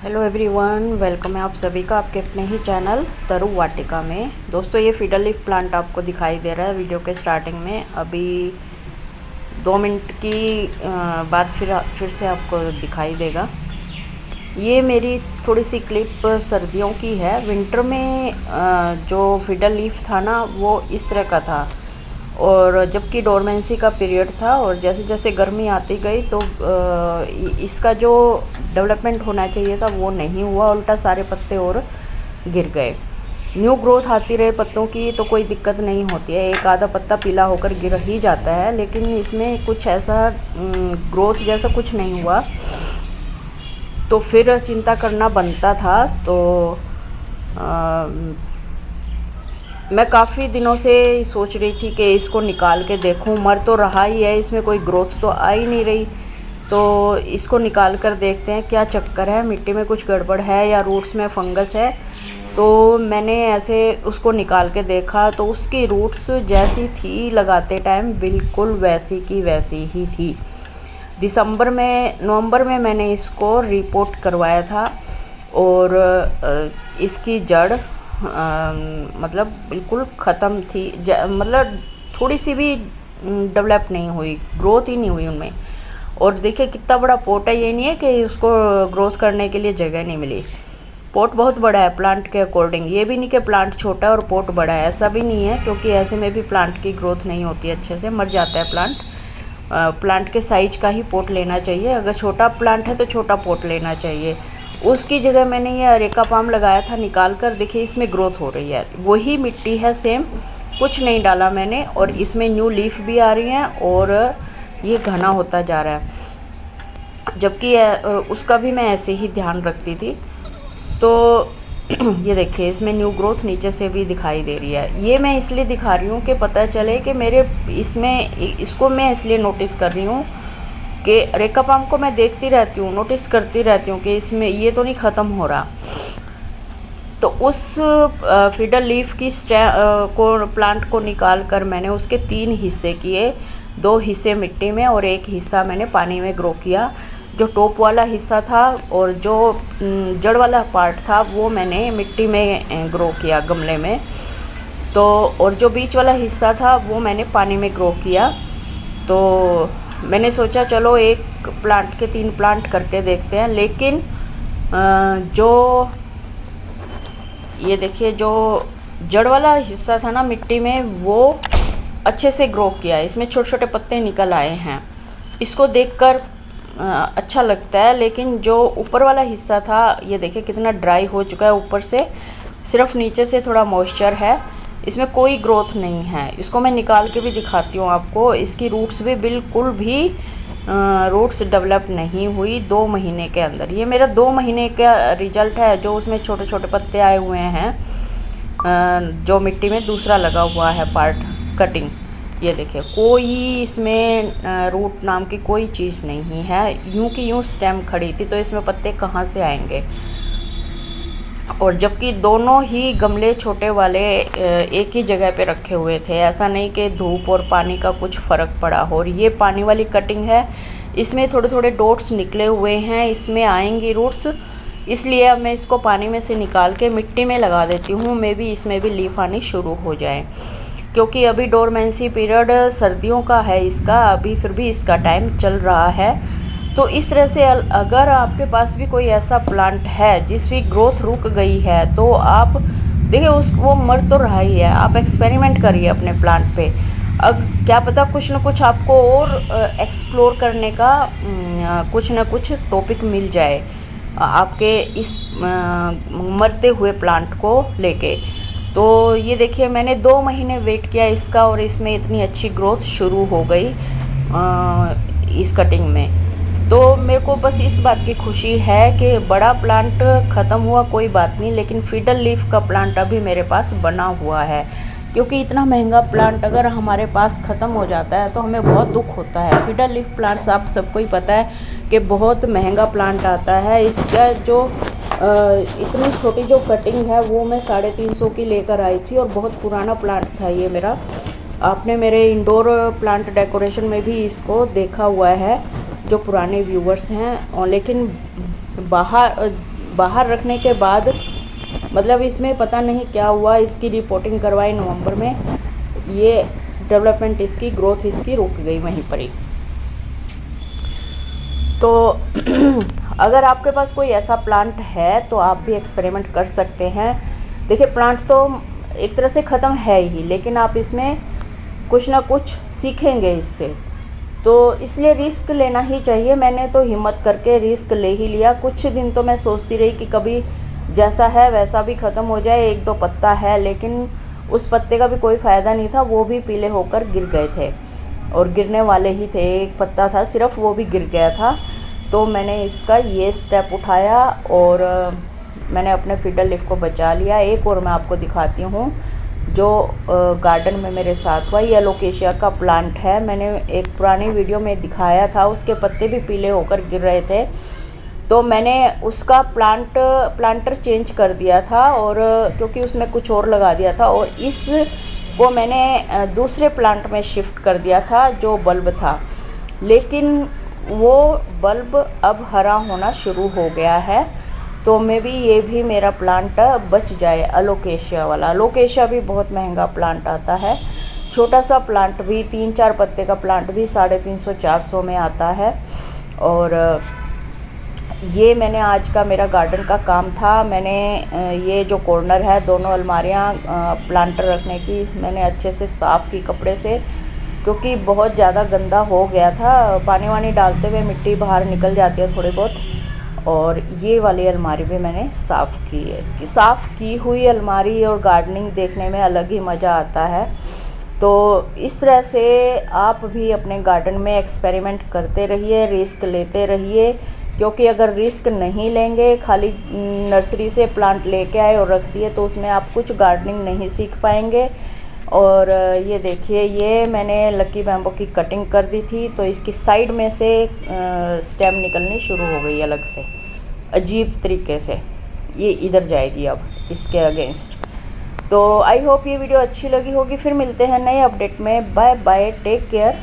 Hello everyone, welcome है आप सभी का आपके अपने ही चैनल तरु वाटिका में। दोस्तों, ये फीडर लीफ प्लांट आपको दिखाई दे रहा है वीडियो के स्टार्टिंग में। अभी 2 मिनट की बाद फिर से आपको दिखाई देगा। ये मेरी थोड़ी सी क्लिप सर्दियों की है। विंटर में जो फीडर लीफ था ना, वो इस तरह का था, और जबकि डोरमेंसी का पीरियड था, और जैसे जैसे गर्मी आती गई तो इसका जो डेवलपमेंट होना चाहिए था वो नहीं हुआ, उल्टा सारे पत्ते और गिर गए। न्यू ग्रोथ आती रहे पत्तों की तो कोई दिक्कत नहीं होती है, एक आधा पत्ता पीला होकर गिर ही जाता है, लेकिन इसमें कुछ ऐसा ग्रोथ जैसा कुछ नहीं हुआ, तो फिर चिंता करना बनता था। तो मैं काफ़ी दिनों से सोच रही थी कि इसको निकाल के देखूं। मर तो रहा ही है, इसमें कोई ग्रोथ तो आ ही नहीं रही, तो इसको निकाल कर देखते हैं क्या चक्कर है, मिट्टी में कुछ गड़बड़ है या रूट्स में फंगस है। तो मैंने ऐसे उसको निकाल के देखा तो उसकी रूट्स जैसी थी लगाते टाइम, बिल्कुल वैसी की वैसी ही थी। नवंबर में मैंने इसको रिपोर्ट करवाया था, और इसकी जड़ मतलब बिल्कुल ख़त्म थी, मतलब थोड़ी सी भी डेवलप नहीं हुई, ग्रोथ ही नहीं हुई उनमें। और देखिए कितना बड़ा पोट है, ये नहीं है कि उसको ग्रोथ करने के लिए जगह नहीं मिली। पोट बहुत बड़ा है प्लांट के अकॉर्डिंग, ये भी नहीं कि प्लांट छोटा है और पोट बड़ा है, ऐसा भी नहीं है, क्योंकि ऐसे में भी प्लांट की ग्रोथ नहीं होती अच्छे से, मर जाता है प्लांट। प्लांट के साइज का ही पोट लेना चाहिए, अगर छोटा प्लांट है तो छोटा पोट लेना चाहिए। उसकी जगह मैंने ये अरेका पाम लगाया था निकाल कर, देखिए इसमें ग्रोथ हो रही है, वही मिट्टी है सेम, कुछ नहीं डाला मैंने, और इसमें न्यू लीफ भी आ रही हैं और ये घना होता जा रहा है, जबकि उसका भी मैं ऐसे ही ध्यान रखती थी। तो ये देखिए इसमें न्यू ग्रोथ नीचे से भी दिखाई दे रही है। ये मैं इसलिए दिखा रही हूँ कि पता चले कि मेरे इसको मैं इसलिए नोटिस कर रही हूँ कि अरेका पाम को मैं देखती रहती हूँ, नोटिस करती रहती हूँ कि इसमें ये तो नहीं ख़त्म हो रहा। तो उस फीडर लीफ की प्लांट को निकाल कर मैंने उसके 3 हिस्से किए, 2 हिस्से मिट्टी में और 1 हिस्सा मैंने पानी में ग्रो किया। जो टॉप वाला हिस्सा था और जो जड़ वाला पार्ट था वो मैंने मिट्टी में ग्रो किया गमले में, तो और जो बीच वाला हिस्सा था वो मैंने पानी में ग्रो किया। तो मैंने सोचा चलो एक प्लांट के 3 प्लांट करके देखते हैं, लेकिन जो ये देखिए जो जड़ वाला हिस्सा था ना मिट्टी में, वो अच्छे से ग्रो किया है, इसमें छोटे छोटे पत्ते निकल आए हैं, इसको देखकर अच्छा लगता है। लेकिन जो ऊपर वाला हिस्सा था ये देखिए कितना ड्राई हो चुका है, ऊपर से सिर्फ नीचे से थोड़ा मॉइस्चर है, इसमें कोई ग्रोथ नहीं है। इसको मैं निकाल के भी दिखाती हूँ आपको, इसकी रूट्स भी बिल्कुल भी रूट्स डेवलप नहीं हुई 2 महीने के अंदर। ये मेरा 2 महीने का रिजल्ट है, जो उसमें छोटे छोटे पत्ते आए हुए हैं, जो मिट्टी में दूसरा लगा हुआ है पार्ट कटिंग। ये देखिए कोई इसमें रूट नाम की कोई चीज़ नहीं है, यूं की यूं स्टेम खड़ी थी, तो इसमें पत्ते कहाँ से आएंगे। और जबकि दोनों ही गमले छोटे वाले एक ही जगह पे रखे हुए थे, ऐसा नहीं कि धूप और पानी का कुछ फ़र्क पड़ा हो। और ये पानी वाली कटिंग है, इसमें थोड़े थोड़े डॉट्स निकले हुए हैं, इसमें आएंगी रूट्स, इसलिए अब मैं इसको पानी में से निकाल के मिट्टी में लगा देती हूँ, मे बी इसमें भी लीफ आनी शुरू हो जाए, क्योंकि अभी डोरमेंसी पीरियड सर्दियों का है इसका, अभी फिर भी इसका टाइम चल रहा है। तो इस तरह से अगर आपके पास भी कोई ऐसा प्लांट है जिसकी ग्रोथ रुक गई है, तो आप देखिए वो मर तो रहा ही है, आप एक्सपेरिमेंट करिए अपने प्लांट पे। अब क्या पता कुछ ना कुछ आपको और एक्सप्लोर करने का कुछ ना कुछ टॉपिक मिल जाए आपके इस मरते हुए प्लांट को लेके। तो ये देखिए मैंने 2 महीने वेट किया इसका, और इसमें इतनी अच्छी ग्रोथ शुरू हो गई इस कटिंग में। तो मेरे को बस इस बात की खुशी है कि बड़ा प्लांट ख़त्म हुआ कोई बात नहीं, लेकिन फीडर लीफ का प्लांट अभी मेरे पास बना हुआ है, क्योंकि इतना महंगा प्लांट अगर हमारे पास ख़त्म हो जाता है तो हमें बहुत दुख होता है। फीडर लीफ प्लांट्स आप सबको ही पता है कि बहुत महंगा प्लांट आता है। इसका जो इतनी छोटी जो कटिंग है वो मैं 350 की लेकर आई थी, और बहुत पुराना प्लांट था ये मेरा। आपने मेरे इंडोर प्लांट डेकोरेशन में भी इसको देखा हुआ है, जो पुराने व्यूवर्स हैं। और लेकिन बाहर बाहर रखने के बाद मतलब इसमें पता नहीं क्या हुआ, इसकी रिपोर्टिंग करवाई नवंबर में, ये डेवलपमेंट इसकी ग्रोथ इसकी रुक गई वहीं पर ही। तो अगर आपके पास कोई ऐसा प्लांट है तो आप भी एक्सपेरिमेंट कर सकते हैं। देखिए प्लांट तो एक तरह से ख़त्म है ही, लेकिन आप इसमें कुछ ना कुछ सीखेंगे इससे, तो इसलिए रिस्क लेना ही चाहिए। मैंने तो हिम्मत करके रिस्क ले ही लिया। कुछ दिन तो मैं सोचती रही कि कभी जैसा है वैसा भी ख़त्म हो जाए, एक दो पत्ता है, लेकिन उस पत्ते का भी कोई फ़ायदा नहीं था, वो भी पीले होकर गिर गए थे और गिरने वाले ही थे। एक पत्ता था सिर्फ, वो भी गिर गया था। तो मैंने इसका ये स्टेप उठाया और मैंने अपने फीडर लीफ को बचा लिया। एक और मैं आपको दिखाती हूँ जो गार्डन में मेरे साथ हुआ। ये एलोकेशिया का प्लांट है, मैंने एक पुरानी वीडियो में दिखाया था, उसके पत्ते भी पीले होकर गिर रहे थे। तो मैंने उसका प्लांटर चेंज कर दिया था और क्योंकि उसमें कुछ और लगा दिया था, और इस को मैंने दूसरे प्लांट में शिफ्ट कर दिया था जो बल्ब था, लेकिन वो बल्ब अब हरा होना शुरू हो गया है। तो मे बी ये भी मेरा प्लांट बच जाए, एलोकेशिया वाला। एलोकेशिया भी बहुत महंगा प्लांट आता है, छोटा सा प्लांट भी 3-4 पत्ते का प्लांट भी 350-400 में आता है। और ये मैंने आज का मेरा गार्डन का काम था। मैंने ये जो कॉर्नर है, दोनों अलमारियाँ प्लांटर रखने की मैंने अच्छे से साफ़ की कपड़े से, क्योंकि बहुत ज़्यादा गंदा हो गया था। पानी वानी डालते हुए मिट्टी बाहर निकल जाती है थोड़ी बहुत। और ये वाली अलमारी भी मैंने साफ़ की है। साफ़ की हुई अलमारी और गार्डनिंग देखने में अलग ही मज़ा आता है। तो इस तरह से आप भी अपने गार्डन में एक्सपेरिमेंट करते रहिए, रिस्क लेते रहिए, क्योंकि अगर रिस्क नहीं लेंगे, खाली नर्सरी से प्लांट लेके आए और रख दिए, तो उसमें आप कुछ गार्डनिंग नहीं सीख पाएंगे। और ये देखिए, ये मैंने लकी बैम्बो की कटिंग कर दी थी, तो इसकी साइड में से स्टेम निकलनी शुरू हो गई अलग से, अजीब तरीके से। ये इधर जाएगी अब इसके अगेंस्ट। तो आई होप ये वीडियो अच्छी लगी होगी। फिर मिलते हैं नए अपडेट में। Bye bye, take care.